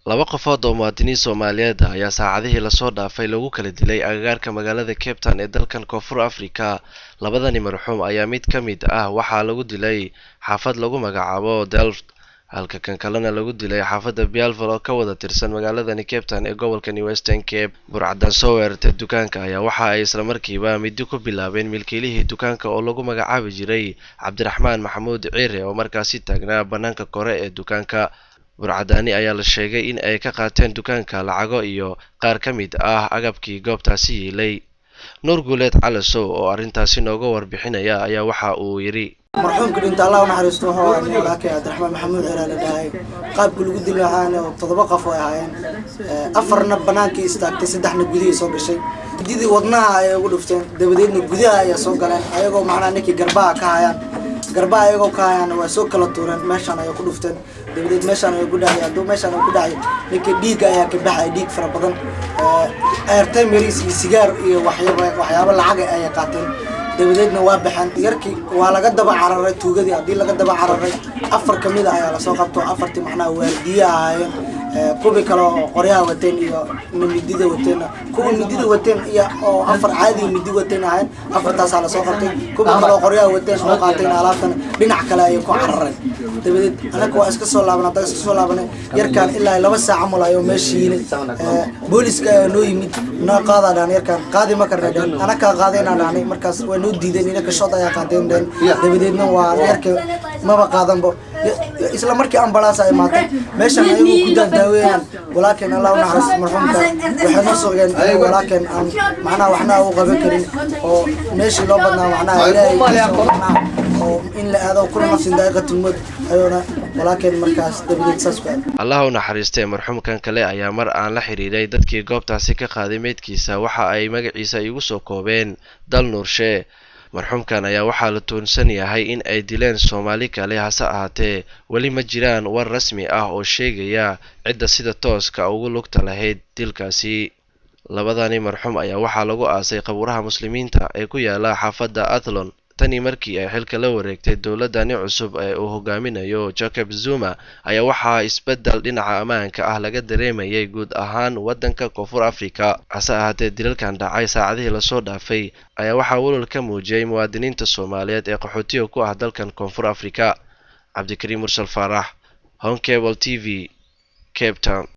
laba qofood oo muwaadiniin Soomaaliyeed ah ayaa saacadihii la soo dhaafay lagu kala dilay agagaarka magaalada Cape Town ee dalkan Koonfur Afrika. Labadani marxuum ayaa mid ka mid ah waxaa lagu dilay xaafad lagu magacaabo Delft, halka kan kalena lagu dilay xaafadda Bialval oo ka wada tirsan magaaladani Cape Town ee gobolka Western Cape. Burcaddan soo weerartay dukaanka ayaa waxa ay isla markiiba midi ku bilaabeen milkiilihii dukaanka oo lagu magacaabi jiray Cabdiraxmaan Maxamuud Ciire oo markaasi taagnaa bannaanka kore ee dukaanka. Burcadani ayaa la sheegay in ay ka qaateen dukaanka lacago iyo qaar ka mid ah agabkii goobtaasi yeelay. Nuur Guuleed Calasow oo arrintaasi nooga warbixinaya ayaa waxa uu yiri marxuumka dhinta Allah naxariisto waxa uu walaalkay Cabdiraxmaan Maxamuud Ciire la dhahay qaabka lagu dilay waxaana 7 qof oo ahaayeen afarna banaankii istaagtay saddexna gudihiisa soo gashay jidii wadnaha ay ugu dhufteen dabadeedna gudaha ayaa soo galeen ayagoo macnaa ninkii garbaha ka hayaan ayagoo ka hayaan waa soo kala tuureen meeshan ay ku dhufteen dabadeed meeshan ay ku dhacay ninkii dhiig ayaa ka baxay dhiig fara badan airtime maris iyo sigaar iyo waxyaabo lacag ay qaateen dabadeedna waa baxan yarkii waa laga daba cararay tuugadii hadii laga daba cararay afar kamid ah ayaa la soo qabto afartii macnaa waardiye ahaayeen kubi kale qoryaha wateen iyo midida wateen kubi midida wateen iyo oo afar caadi midi wateen ahayn afartaas la soo qabtay kubi kale qoryaha wateen soo qaateen alaabtan dhinac kale ay ku carareen dabadeed anaga waa iska soo laabanay yarkan ilaa 2 saac amal ayo meeshiin booliska noo yimid noo qaadaan yarkan qaadi ma karnaa anaka qaadayna dhaanay markaas waa noo diideen inay ka shod ay qaadeen dabadeedna waa yarka maba qaadanbo isla markii ambulance ay maatay meeshan ay ku daawayaan walaakin Allah naxariis marxuumka waxa noo soo gaareen walaakin aan macna waxna u qaban karin oo meeshii loo badnaa macna ilaahay oo in la aado kuna nafsin daqiiqad mud ayona walaakin markaas dabadeed saasbaa Allah naxariistay marxuumkan kale ayaa mar aan la xiriiray dadkii goobtaasi ka qaaday meedkiisa waxa ay magaciisa igu soo koobeen Dal Nuurshe. Marxuumkan ayaa waxaa la toonsan yahay in ay dileen Soomaali kale hase ahaatee weli ma jiraan war rasmi ah oo sheegaya cidda sida tooska ugu lugta lahayd dilkaasi. Labadani marxuum ayaa waxaa lagu aasay qabuuraha muslimiinta ee ku yaala xaafadda Athlone tani markii ay xilka la wareegtay dowladani cusub ee uu hogaaminayo Jacob Zuma ayaa waxaa isbedel dhinaca ammaanka ah laga dareemayay guud ahaan wadanka Koonfur Afrika. Hase ahaatee dilalkan dhacay saacadihii la soo dhaafay ayaa waxaa walwal ka muujiyay muwaadiniinta Soomaaliyeed ee qaxootiga ku ah dalkan Koonfur Afrika. Cabdikariim Mursal Faarax, Home Cable TV, Cape Town.